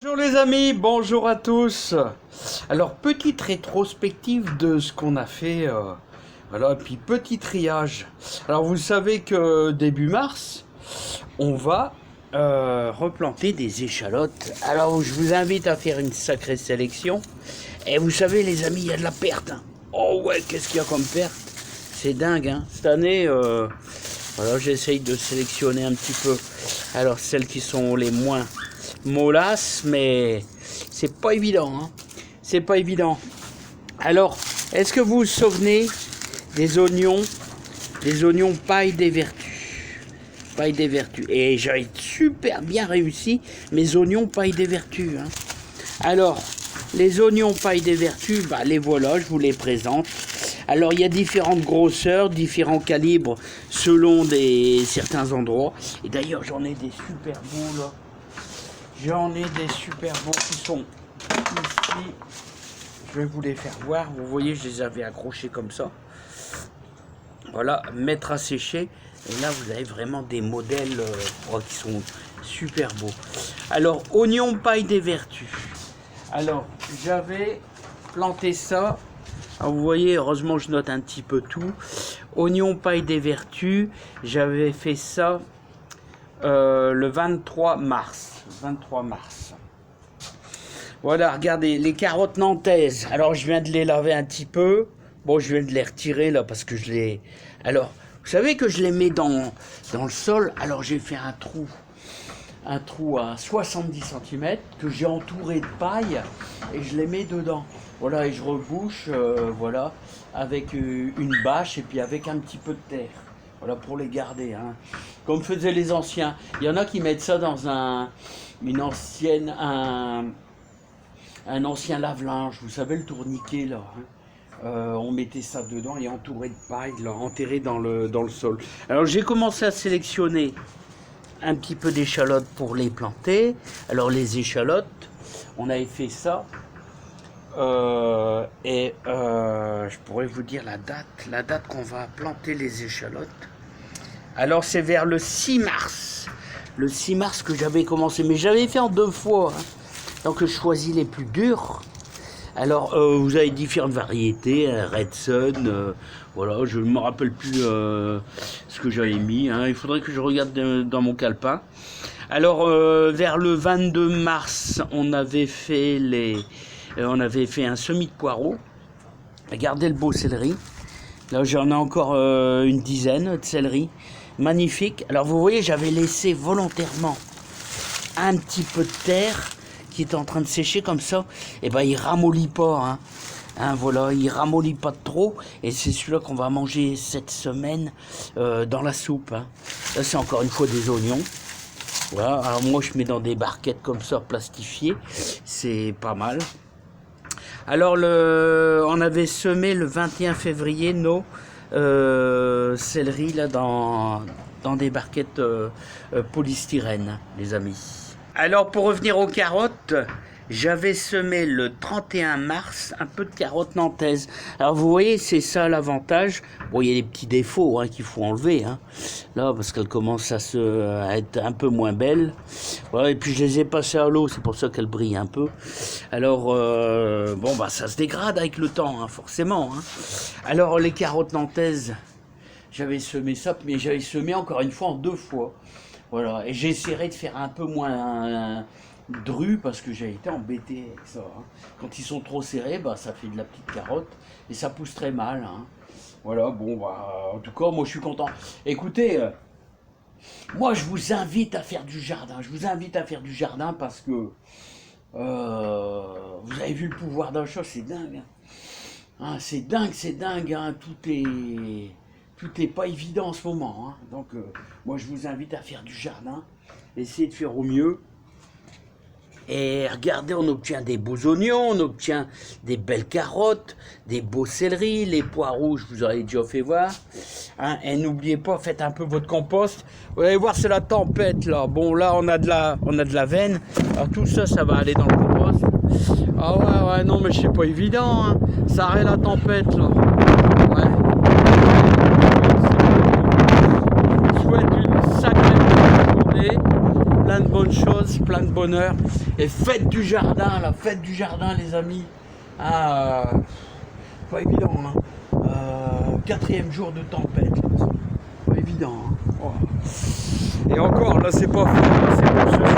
Bonjour les amis, bonjour à tous. Alors petite rétrospective de ce qu'on a fait, voilà, puis petit triage. Alors vous savez que début mars, on va replanter des échalotes. Alors je vous invite à faire une sacrée sélection. Et vous savez les amis, il y a de la perte. Hein. Oh ouais, qu'est-ce qu'il y a comme perte? C'est dingue, hein. Cette année, voilà, j'essaye de sélectionner un petit peu. Alors celles qui sont les moins mollasse, mais c'est pas évident, hein. C'est pas évident. Alors, est-ce que vous vous souvenez des oignons paille des vertus? Paille des vertus. Et j'ai super bien réussi mes oignons paille des vertus, hein. Alors, les oignons paille des vertus, bah, les voilà, je vous les présente. Alors, il y a différentes grosseurs, différents calibres selon certains endroits. Et d'ailleurs, j'en ai des super beaux là. J'en ai des super beaux qui sont ici. Je vais vous les faire voir. Vous voyez, je les avais accrochés comme ça. Voilà, mettre à sécher. Et là, vous avez vraiment des modèles qui sont super beaux. Alors, oignon paille des vertus. Alors, j'avais planté ça. Alors, vous voyez, heureusement, je note un petit peu tout. Oignon paille des vertus. J'avais fait ça le 23 mars. 23 mars. Voilà, regardez, les carottes nantaises. Alors, je viens de les laver un petit peu. Bon, je viens de les retirer, là, parce que je les... Alors, vous savez que je les mets dans le sol. Alors, j'ai fait un trou à 70 cm que j'ai entouré de paille et je les mets dedans. Voilà, et je rebouche, voilà, avec une bâche et puis avec un petit peu de terre. Voilà, pour les garder, hein. Comme faisaient les anciens. Il y en a qui mettent ça dans un ancien lave-linge. Vous savez, le tourniquet, là. Hein. On mettait ça dedans et entouré de paille, là, enterré dans le sol. Alors, j'ai commencé à sélectionner un petit peu d'échalotes pour les planter. Alors, les échalotes, on avait fait ça. Je pourrais vous dire la date qu'on va planter les échalotes. Alors c'est vers le 6 mars. Le 6 mars que j'avais commencé, mais j'avais fait en 2 fois. Hein. Donc je choisis les plus durs. Alors vous avez différentes variétés, hein, Red Sun, voilà, je ne me rappelle plus ce que j'avais mis. Hein. Il faudrait que je regarde dans mon calepin. Alors vers le 22 mars, on avait fait un semis de poireaux. Regardez le beau céleri. Là, j'en ai encore une dizaine de céleri. Magnifique. Alors, vous voyez, j'avais laissé volontairement un petit peu de terre qui est en train de sécher comme ça. Et ben, il ramollit pas. Hein. Hein, voilà, il ramollit pas trop. Et c'est celui-là qu'on va manger cette semaine dans la soupe. Hein. Là, c'est encore une fois des oignons. Voilà. Alors, moi, je mets dans des barquettes comme ça, plastifiées. C'est pas mal. Alors, on avait semé le 21 février nos céleri là, dans des barquettes polystyrène, les amis. Alors, pour revenir aux carottes, j'avais semé le 31 mars un peu de carottes nantaises. Alors, vous voyez, c'est ça l'avantage. Bon, il y a des petits défauts hein, qu'il faut enlever. Hein, là, parce qu'elles commencent à être un peu moins belles. Voilà, et puis, je les ai passées à l'eau. C'est pour ça qu'elles brillent un peu. Alors, bon, bah, ça se dégrade avec le temps, hein, forcément. Hein. Alors, les carottes nantaises, j'avais semé ça, mais j'avais semé encore une fois en 2 fois. Voilà, et j'essaierai de faire un peu moins dru parce que j'ai été embêté avec ça. Hein. Quand ils sont trop serrés, bah, ça fait de la petite carotte et ça pousse très mal. Hein. Voilà, bon, bah, en tout cas, moi je suis content. Écoutez, moi je vous invite à faire du jardin. Je vous invite à faire du jardin parce que vous avez vu le pouvoir d'achat, c'est dingue. Hein. Hein, c'est dingue. Hein. Tout est pas évident en ce moment. Hein. Donc, moi je vous invite à faire du jardin. Essayez de faire au mieux. Et regardez, on obtient des beaux oignons, on obtient des belles carottes, des beaux céleris, les poireaux, je vous aurais déjà fait voir. Hein, et n'oubliez pas, faites un peu votre compost. Vous allez voir, c'est la tempête là. Bon, là, on a de la veine. Alors tout ça, ça va aller dans le compost. Ah ouais, non, mais c'est pas évident. Hein. Ça arrête la tempête là. Ouais. Je vous souhaite une sacrée journée, plein de bonnes choses, plein de bonheur. Et faites du jardin, la fête du jardin, les amis. Ah, pas évident, hein. 4e jour de tempête, là. Pas évident, hein. Oh. Et encore, là, c'est pas fort, c'est pour ceux